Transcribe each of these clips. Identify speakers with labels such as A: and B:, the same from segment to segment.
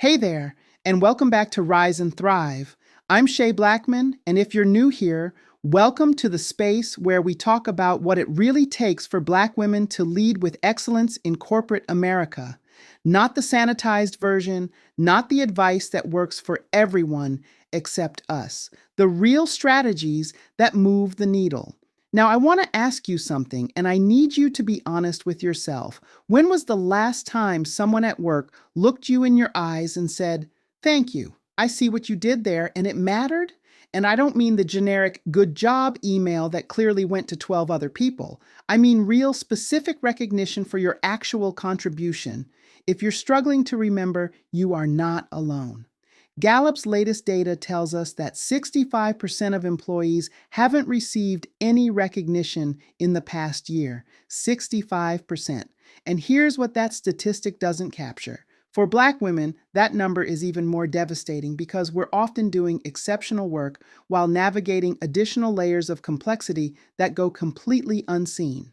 A: Hey there, and welcome back to Rise and Thrive. I'm Shay Blackman, and if you're new here, welcome to the space where we talk about what it really takes for Black women to lead with excellence in corporate America. Not the sanitized version, not the advice that works for everyone except us. The real strategies that move the needle. Now, I want to ask you something, and I need you to be honest with yourself. When was the last time someone at work looked you in your eyes and said, "Thank you, I see what you did there, and it mattered"? And I don't mean the generic "good job" email that clearly went to 12 other people. I mean real specific recognition for your actual contribution. If you're struggling to remember, you are not alone. Gallup's latest data tells us that 65% of employees haven't received any recognition in the past year. 65%. And here's what that statistic doesn't capture. For Black women, that number is even more devastating because we're often doing exceptional work while navigating additional layers of complexity that go completely unseen.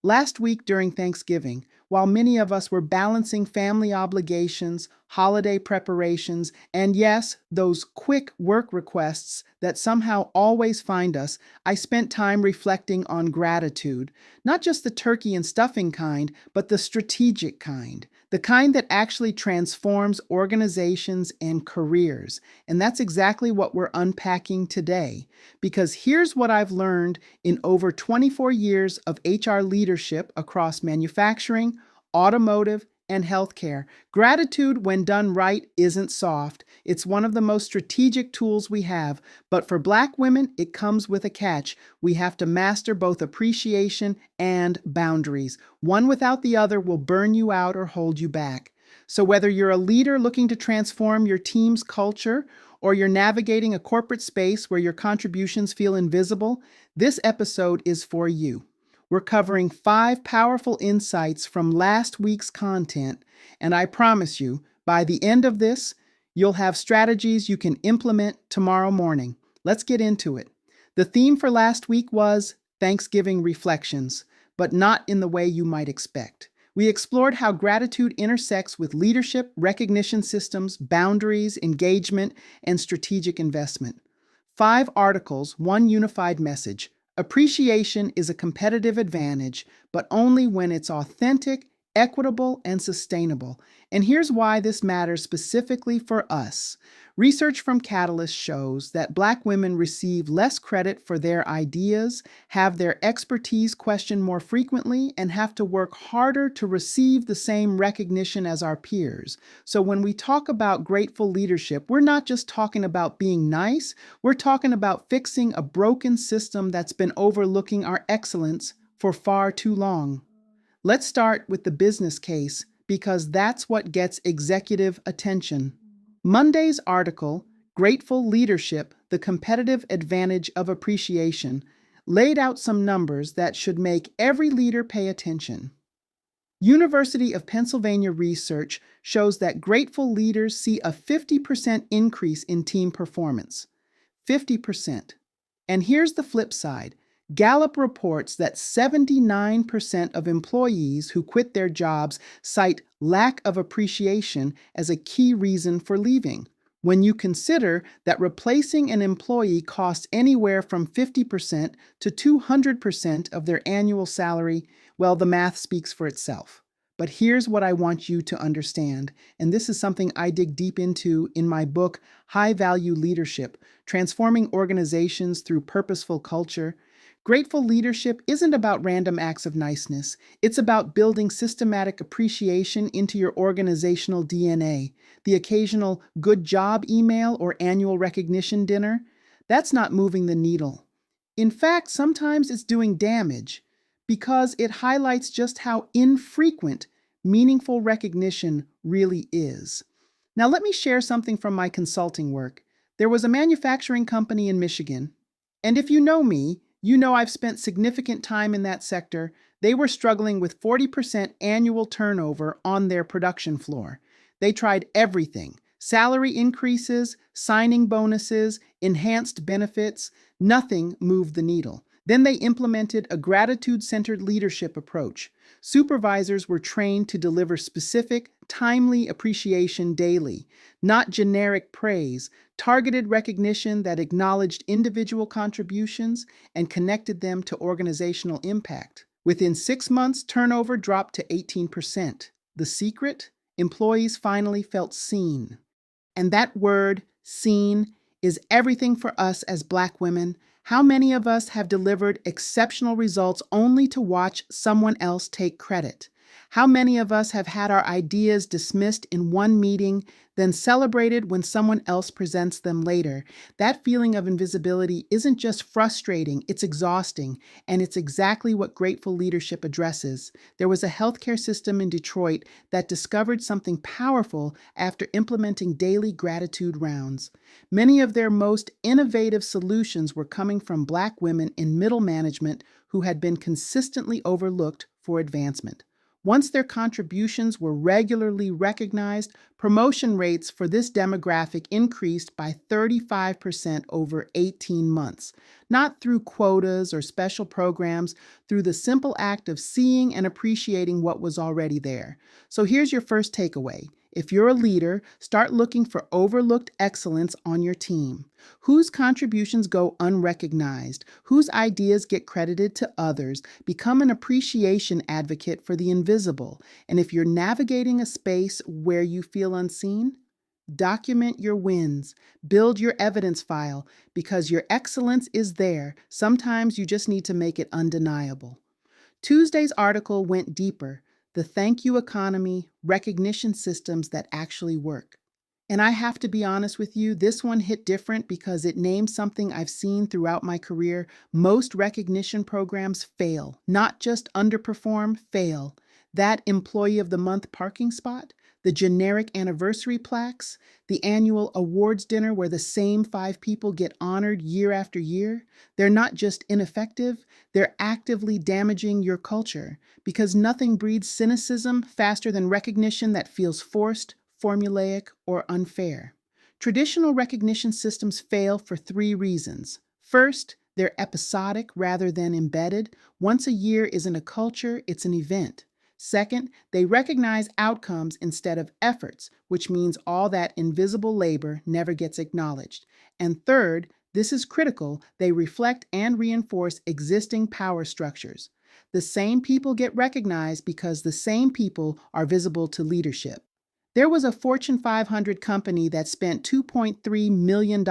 A: Last week during Thanksgiving, while many of us were balancing family obligations, holiday preparations, and yes, those quick work requests that somehow always find us, I spent time reflecting on gratitude. Not just the turkey and stuffing kind, but the strategic kind. The kind that actually transforms organizations and careers. And that's exactly what we're unpacking today. Because here's what I've learned in over 24 years of HR leadership across manufacturing, automotive, and healthcare. Gratitude, when done right, isn't soft. It's one of the most strategic tools we have. But for Black women, it comes with a catch. We have to master both appreciation and boundaries. One without the other will burn you out or hold you back. So whether you're a leader looking to transform your team's culture, or you're navigating a corporate space where your contributions feel invisible, this episode is for you. We're covering 5 powerful insights from last week's content, and I promise you, by the end of this, you'll have strategies you can implement tomorrow morning. Let's get into it. The theme for last week was Thanksgiving reflections, but not in the way you might expect. We explored how gratitude intersects with leadership, recognition systems, boundaries, engagement, and strategic investment. 5 articles, one unified message. Appreciation is a competitive advantage, but only when it's authentic, equitable, and sustainable. And here's why this matters specifically for us. Research from Catalyst shows that Black women receive less credit for their ideas, have their expertise questioned more frequently, and have to work harder to receive the same recognition as our peers. So when we talk about grateful leadership, we're not just talking about being nice, we're talking about fixing a broken system that's been overlooking our excellence for far too long. Let's start with the business case because that's what gets executive attention. Monday's article, Grateful Leadership, the Competitive Advantage of Appreciation, laid out some numbers that should make every leader pay attention. University of Pennsylvania research shows that grateful leaders see a 50% increase in team performance. 50%. And here's the flip side. Gallup reports that 79% of employees who quit their jobs cite lack of appreciation as a key reason for leaving. When you consider that replacing an employee costs anywhere from 50% to 200% of their annual salary, well, the math speaks for itself. But here's what I want you to understand, and this is something I dig deep into in my book, High Value Leadership: Transforming Organizations Through Purposeful Culture. Grateful leadership isn't about random acts of niceness. It's about building systematic appreciation into your organizational DNA. The occasional good job email or annual recognition dinner, that's not moving the needle. In fact, sometimes it's doing damage because it highlights just how infrequent meaningful recognition really is. Now, let me share something from my consulting work. There was a manufacturing company in Michigan, and if you know me, you know I've spent significant time in that sector. They were struggling with 40% annual turnover on their production floor. They tried everything: salary increases, signing bonuses, enhanced benefits. Nothing moved the needle. Then they implemented a gratitude-centered leadership approach. Supervisors were trained to deliver specific, timely appreciation daily, not generic praise, targeted recognition that acknowledged individual contributions and connected them to organizational impact. Within 6 months, turnover dropped to 18%. The secret? Employees finally felt seen. And that word, seen, is everything for us as Black women. How many of us have delivered exceptional results only to watch someone else take credit? How many of us have had our ideas dismissed in one meeting, then celebrated when someone else presents them later? That feeling of invisibility isn't just frustrating, it's exhausting, and it's exactly what grateful leadership addresses. There was a healthcare system in Detroit that discovered something powerful after implementing daily gratitude rounds. Many of their most innovative solutions were coming from Black women in middle management who had been consistently overlooked for advancement. Once their contributions were regularly recognized, promotion rates for this demographic increased by 35% over 18 months, not through quotas or special programs, through the simple act of seeing and appreciating what was already there. So here's your first takeaway. If you're a leader, start looking for overlooked excellence on your team. Whose contributions go unrecognized? Whose ideas get credited to others? Become an appreciation advocate for the invisible. And if you're navigating a space where you feel unseen, document your wins. Build your evidence file because your excellence is there. Sometimes you just need to make it undeniable. Tuesday's article went deeper. The thank you economy, recognition systems that actually work. And I have to be honest with you, this one hit different because it named something I've seen throughout my career. Most recognition programs fail, not just underperform, fail. That Employee of the Month parking spot, the generic anniversary plaques, the annual awards dinner where the same 5 people get honored year after year, they're not just ineffective, they're actively damaging your culture because nothing breeds cynicism faster than recognition that feels forced, formulaic, or unfair. Traditional recognition systems fail for 3 reasons. First, they're episodic rather than embedded. Once a year isn't a culture, it's an event. Second, they recognize outcomes instead of efforts, which means all that invisible labor never gets acknowledged. And third, this is critical, they reflect and reinforce existing power structures. The same people get recognized because the same people are visible to leadership. There was a Fortune 500 company that spent $2.3 million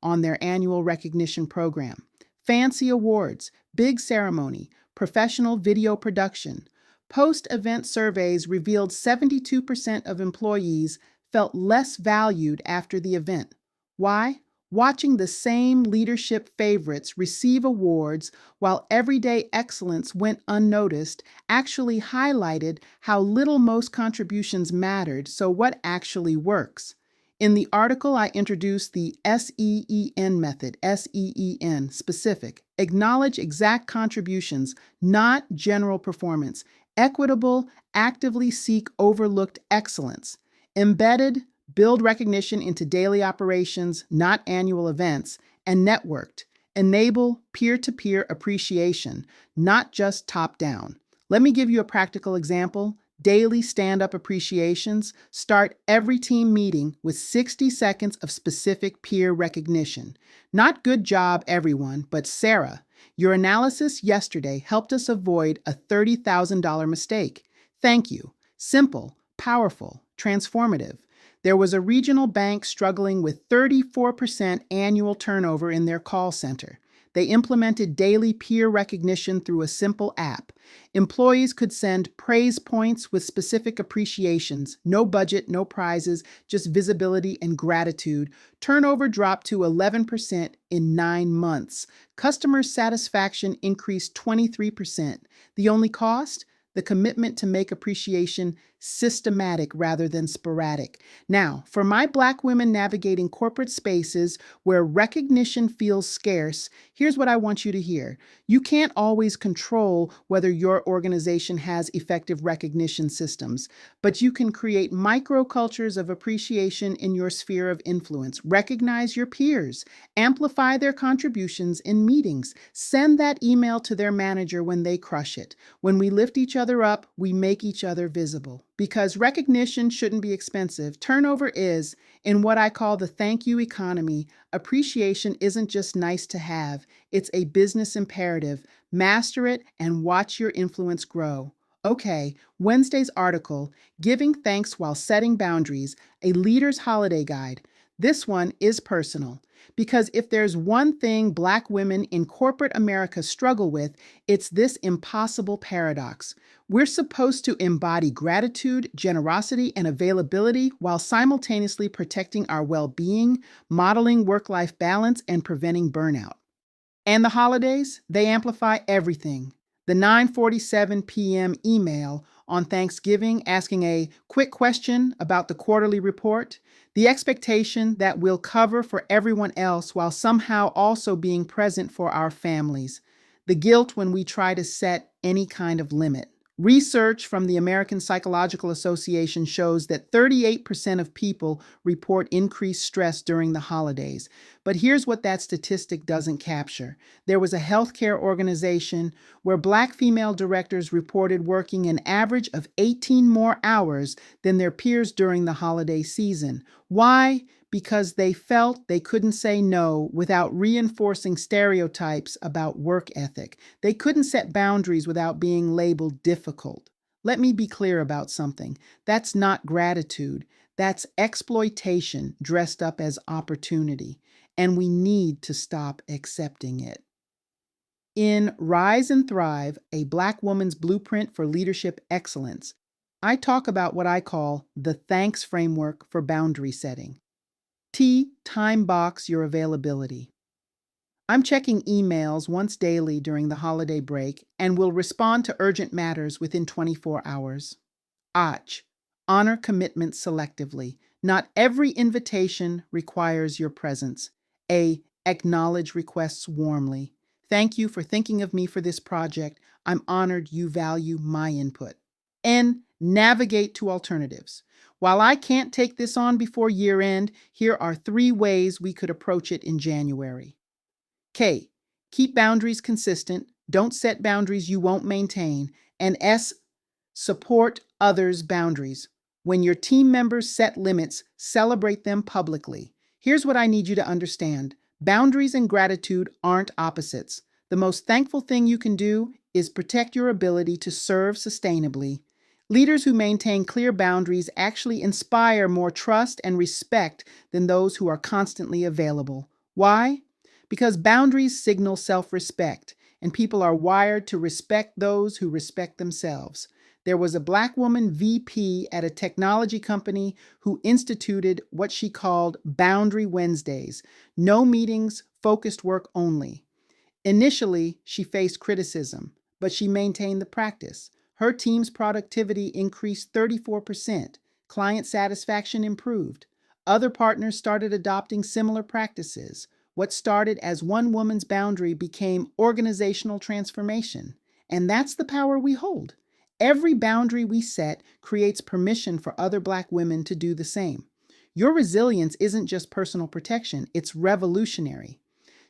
A: on their annual recognition program. Fancy awards, big ceremony, professional video production. Post-event surveys revealed 72% of employees felt less valued after the event. Why? Watching the same leadership favorites receive awards while everyday excellence went unnoticed actually highlighted how little most contributions mattered, so what actually works. In the article, I introduced the SEEN method, SEEN, specific. Acknowledge exact contributions, not general performance. Equitable, actively seek overlooked excellence. Embedded, build recognition into daily operations, not annual events. And networked, enable peer-to-peer appreciation, not just top-down. Let me give you a practical example. Daily stand-up appreciations start every team meeting with 60 seconds of specific peer recognition. Not good job, everyone, but Sarah, your analysis yesterday helped us avoid a $30,000 mistake. Thank you. Simple, powerful, transformative. There was a regional bank struggling with 34% annual turnover in their call center. They implemented daily peer recognition through a simple app. Employees could send praise points with specific appreciations. No budget, no prizes, just visibility and gratitude. Turnover dropped to 11% in 9 months. Customer satisfaction increased 23%. The only cost? The commitment to make appreciation systematic rather than sporadic. Now, for my Black women navigating corporate spaces where recognition feels scarce, here's what I want you to hear. You can't always control whether your organization has effective recognition systems, but you can create microcultures of appreciation in your sphere of influence. Recognize your peers, amplify their contributions in meetings, send that email to their manager when they crush it. When we lift each other up, we make each other visible. Because recognition shouldn't be expensive, turnover is. In what I call the thank you economy, appreciation isn't just nice to have, it's a business imperative. Master it and watch your influence grow. Okay, Wednesday's article, Giving Thanks While Setting Boundaries, a Leader's Holiday Guide. This one is personal. Because if there's one thing Black women in corporate America struggle with, it's this impossible paradox. We're supposed to embody gratitude, generosity, and availability while simultaneously protecting our well being, modeling work life balance, and preventing burnout. And the holidays, they amplify everything. The 9:47 p.m. email on Thanksgiving asking a quick question about the quarterly report, the expectation that we'll cover for everyone else while somehow also being present for our families, the guilt when we try to set any kind of limit. Research from the American Psychological Association shows that 38% of people report increased stress during the holidays. But here's what that statistic doesn't capture. There was a healthcare organization where Black female directors reported working an average of 18 more hours than their peers during the holiday season. Why? Because they felt they couldn't say no without reinforcing stereotypes about work ethic. They couldn't set boundaries without being labeled difficult. Let me be clear about something. That's not gratitude. That's exploitation dressed up as opportunity. And we need to stop accepting it. In Rise and Thrive, a Black woman's blueprint for leadership excellence, I talk about what I call the thanks framework for boundary setting. T, time box your availability. I'm checking emails once daily during the holiday break and will respond to urgent matters within 24 hours. Och, honor commitments selectively. Not every invitation requires your presence. A, acknowledge requests warmly. Thank you for thinking of me for this project. I'm honored you value my input. N, navigate to alternatives. While I can't take this on before year end, here are 3 ways we could approach it in January. K, keep boundaries consistent. Don't set boundaries you won't maintain. And S, support others' boundaries. When your team members set limits, celebrate them publicly. Here's what I need you to understand. Boundaries and gratitude aren't opposites. The most thankful thing you can do is protect your ability to serve sustainably. Leaders who maintain clear boundaries actually inspire more trust and respect than those who are constantly available. Why? Because boundaries signal self-respect, and people are wired to respect those who respect themselves. There was a Black woman VP at a technology company who instituted what she called Boundary Wednesdays, no meetings, focused work only. Initially, she faced criticism, but she maintained the practice. Her team's productivity increased 34%. Client satisfaction improved. Other partners started adopting similar practices. What started as one woman's boundary became organizational transformation. And that's the power we hold. Every boundary we set creates permission for other Black women to do the same. Your resilience isn't just personal protection, it's revolutionary.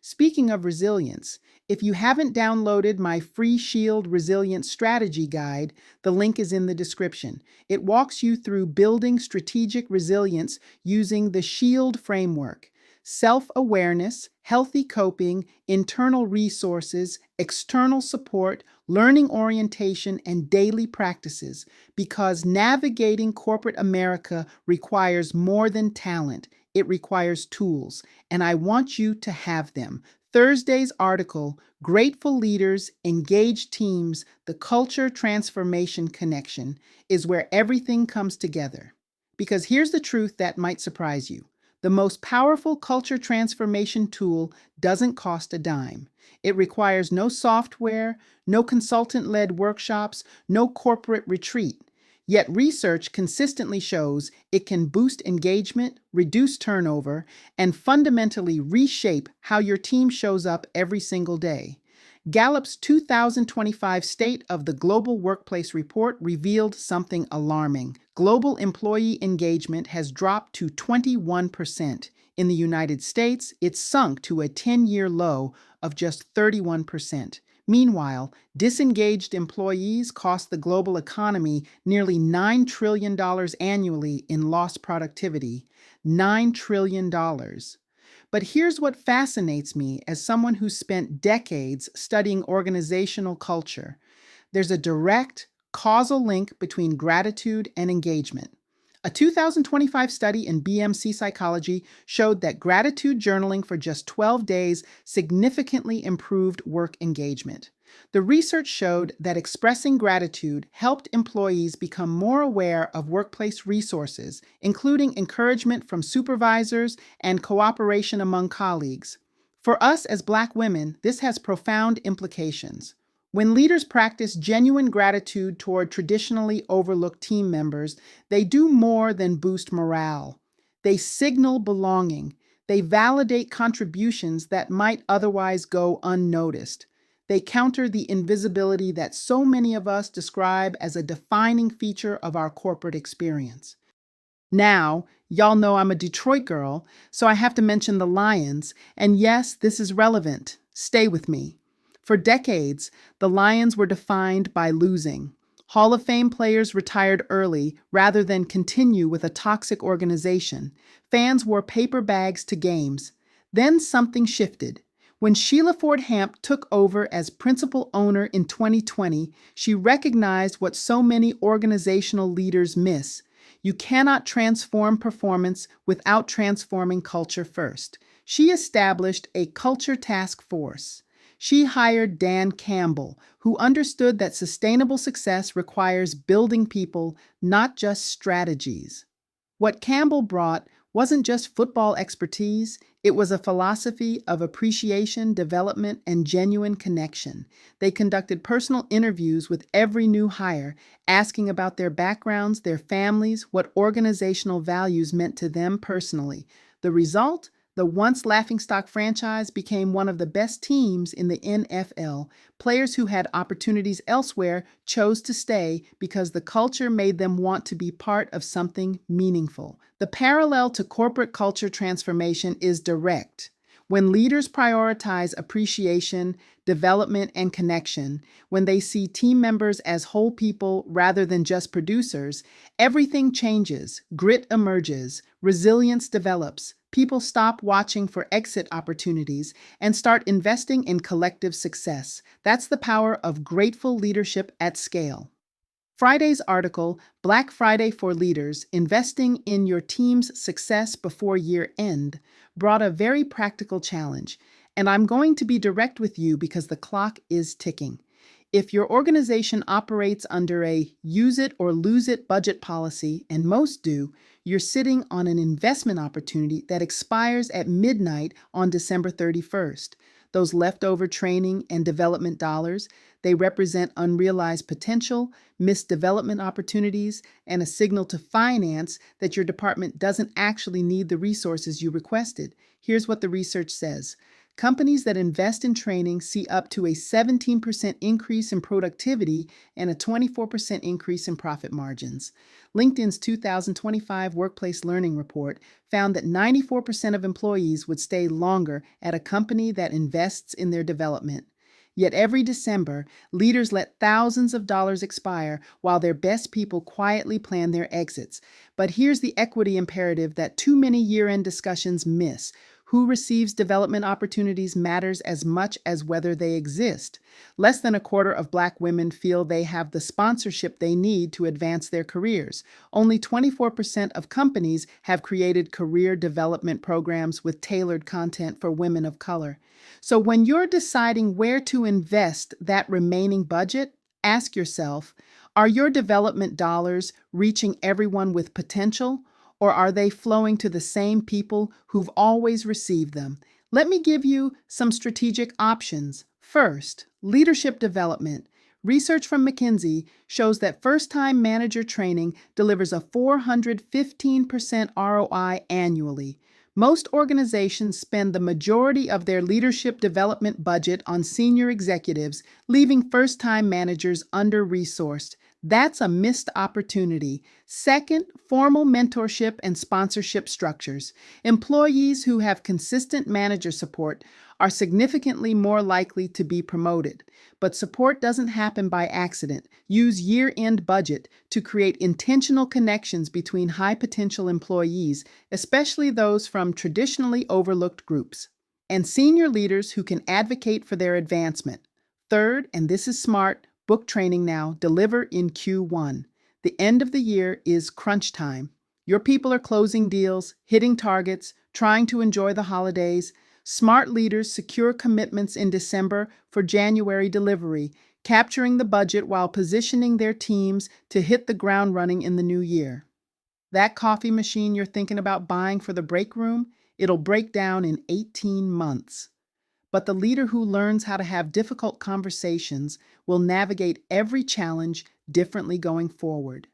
A: Speaking of resilience, if you haven't downloaded my free Shield Resilience Strategy Guide, the link is in the description. It walks you through building strategic resilience using the Shield framework: self-awareness, healthy coping, internal resources, external support, learning orientation, and daily practices. Because navigating corporate America requires more than talent. It requires tools, and I want you to have them. Thursday's article, Grateful Leaders, Engaged Teams, the Culture Transformation Connection, is where everything comes together. Because here's the truth that might surprise you. The most powerful culture transformation tool doesn't cost a dime. It requires no software, no consultant-led workshops, no corporate retreat. Yet research consistently shows it can boost engagement, reduce turnover, and fundamentally reshape how your team shows up every single day. Gallup's 2025 State of the Global Workplace Report revealed something alarming. Global employee engagement has dropped to 21%. In the United States, it's sunk to a 10-year low of just 31%. Meanwhile, disengaged employees cost the global economy nearly $9 trillion annually in lost productivity. $9 trillion. But here's what fascinates me as someone who spent decades studying organizational culture. There's a direct, causal link between gratitude and engagement. A 2025 study in BMC psychology showed that gratitude journaling for just 12 days significantly improved work engagement. The research showed that expressing gratitude helped employees become more aware of workplace resources, including encouragement from supervisors and cooperation among colleagues. For us as Black women, this has profound implications. When leaders practice genuine gratitude toward traditionally overlooked team members, they do more than boost morale. They signal belonging. They validate contributions that might otherwise go unnoticed. They counter the invisibility that so many of us describe as a defining feature of our corporate experience. Now, y'all know I'm a Detroit girl, so I have to mention the Lions, and yes, this is relevant. Stay with me. For decades, the Lions were defined by losing. Hall of Fame players retired early rather than continue with a toxic organization. Fans wore paper bags to games. Then something shifted. When Sheila Ford Hamp took over as principal owner in 2020, she recognized what so many organizational leaders miss. You cannot transform performance without transforming culture first. She established a culture task force. She hired Dan Campbell, who understood that sustainable success requires building people, not just strategies. What Campbell brought wasn't just football expertise, it was a philosophy of appreciation, development, and genuine connection. They conducted personal interviews with every new hire, asking about their backgrounds, their families, what organizational values meant to them personally. The result? The once laughingstock franchise became one of the best teams in the NFL. Players who had opportunities elsewhere chose to stay because the culture made them want to be part of something meaningful. The parallel to corporate culture transformation is direct. When leaders prioritize appreciation, development, and connection, when they see team members as whole people rather than just producers, everything changes, grit emerges, resilience develops, people stop watching for exit opportunities and start investing in collective success. That's the power of grateful leadership at scale. Friday's article, Black Friday for Leaders, Investing in Your Team's Success Before Year End, brought a very practical challenge. And I'm going to be direct with you because the clock is ticking. If your organization operates under a use it or lose it budget policy, and most do, you're sitting on an investment opportunity that expires at midnight on December 31st. Those leftover training and development dollars, they represent unrealized potential, missed development opportunities, and a signal to finance that your department doesn't actually need the resources you requested. Here's what the research says. Companies that invest in training see up to a 17% increase in productivity and a 24% increase in profit margins. LinkedIn's 2025 Workplace Learning Report found that 94% of employees would stay longer at a company that invests in their development. Yet every December, leaders let thousands of dollars expire while their best people quietly plan their exits. But here's the equity imperative that too many year-end discussions miss. Who receives development opportunities matters as much as whether they exist. Less than a quarter of Black women feel they have the sponsorship they need to advance their careers. Only 24% of companies have created career development programs with tailored content for women of color. So when you're deciding where to invest that remaining budget, ask yourself, are your development dollars reaching everyone with potential? Or are they flowing to the same people who've always received them? Let me give you some strategic options. First, leadership development. Research from McKinsey shows that first-time manager training delivers a 415% ROI annually. Most organizations spend the majority of their leadership development budget on senior executives, leaving first-time managers under-resourced. That's a missed opportunity. Second, formal mentorship and sponsorship structures. Employees who have consistent manager support are significantly more likely to be promoted. But support doesn't happen by accident. Use year-end budget to create intentional connections between high-potential employees, especially those from traditionally overlooked groups, and senior leaders who can advocate for their advancement. Third, and this is smart, book training now, deliver in Q1. The end of the year is crunch time. Your people are closing deals, hitting targets, trying to enjoy the holidays. Smart leaders secure commitments in December for January delivery, capturing the budget while positioning their teams to hit the ground running in the new year. That coffee machine you're thinking about buying for the break room, it'll break down in 18 months. But the leader who learns how to have difficult conversations will navigate every challenge differently going forward.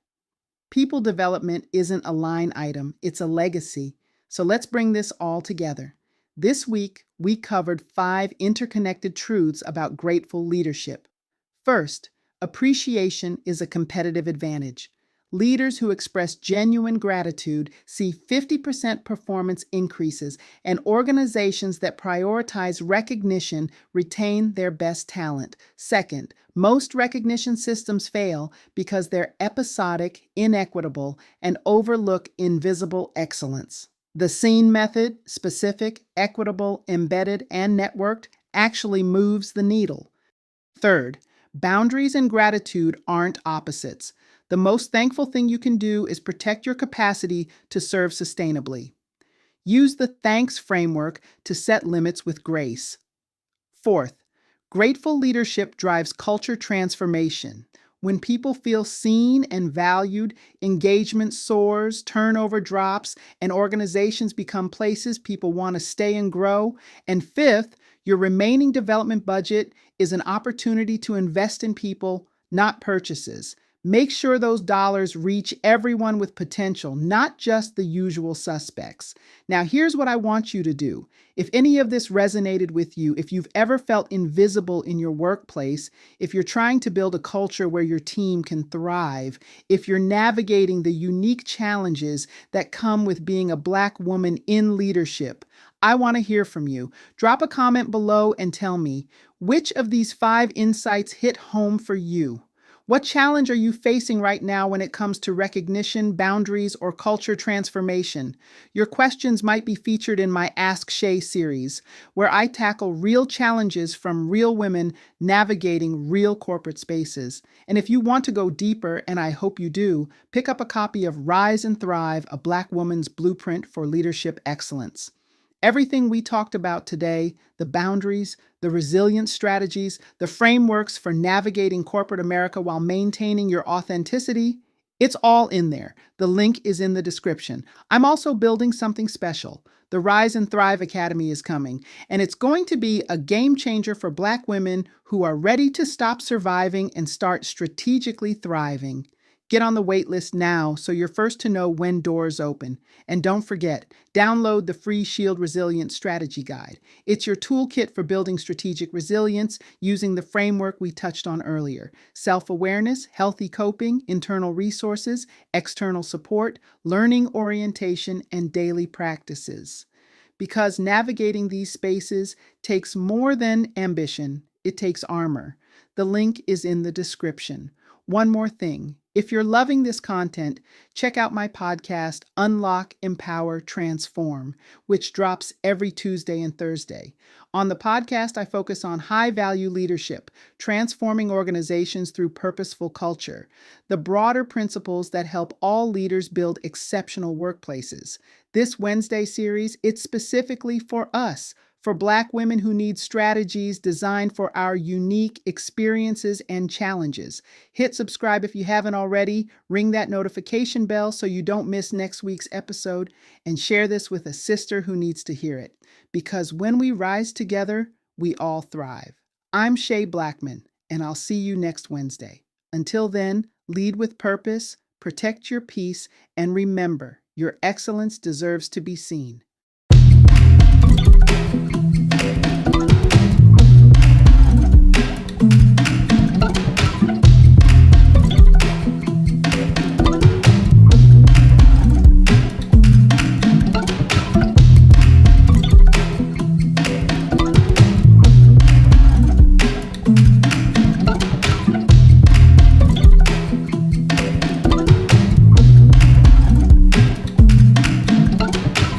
A: People development isn't a line item, it's a legacy. So let's bring this all together. This week, we covered 5 interconnected truths about grateful leadership. First, appreciation is a competitive advantage. Leaders who express genuine gratitude see 50% performance increases, and organizations that prioritize recognition retain their best talent. Second, most recognition systems fail because they're episodic, inequitable, and overlook invisible excellence. The SEEN method, specific, equitable, embedded, and networked, actually moves the needle. Third, boundaries and gratitude aren't opposites. The most thankful thing you can do is protect your capacity to serve sustainably. Use the thanks framework to set limits with grace. Fourth, grateful leadership drives culture transformation. When people feel seen and valued, engagement soars, turnover drops, and organizations become places people want to stay and grow. And fifth, your remaining development budget is an opportunity to invest in people, not purchases. Make sure those dollars reach everyone with potential, not just the usual suspects. Now, here's what I want you to do. If any of this resonated with you, if you've ever felt invisible in your workplace, if you're trying to build a culture where your team can thrive, if you're navigating the unique challenges that come with being a Black woman in leadership, I want to hear from you. Drop a comment below and tell me, which of these 5 insights hit home for you? What challenge are you facing right now when it comes to recognition, boundaries, or culture transformation? Your questions might be featured in my Ask Shay series, where I tackle real challenges from real women navigating real corporate spaces. And if you want to go deeper, and I hope you do, pick up a copy of Rise and Thrive, A Black Woman's Blueprint for Leadership Excellence. Everything we talked about today, the boundaries, the resilience strategies, the frameworks for navigating corporate America while maintaining your authenticity, it's all in there. The link is in the description. I'm also building something special. The Rise and Thrive Academy is coming, and it's going to be a game changer for Black women who are ready to stop surviving and start strategically thriving. Get on the wait list now so you're first to know when doors open. And don't forget, download the free Shield Resilience Strategy Guide. It's your toolkit for building strategic resilience using the framework we touched on earlier: self-awareness, healthy coping, internal resources, external support, learning orientation, and daily practices. Because navigating these spaces takes more than ambition, it takes armor. The link is in the description. One more thing. If you're loving this content, check out my podcast, Unlock, Empower, Transform, which drops every Tuesday and Thursday. On the podcast, I focus on high-value leadership, transforming organizations through purposeful culture, the broader principles that help all leaders build exceptional workplaces. This Wednesday series, it's specifically for us, for Black women who need strategies designed for our unique experiences and challenges. Hit subscribe if you haven't already, ring that notification bell so you don't miss next week's episode, and share this with a sister who needs to hear it. Because when we rise together, we all thrive. I'm Shay Blackman, and I'll see you next Wednesday. Until then, lead with purpose, protect your peace, and remember, your excellence deserves to be seen.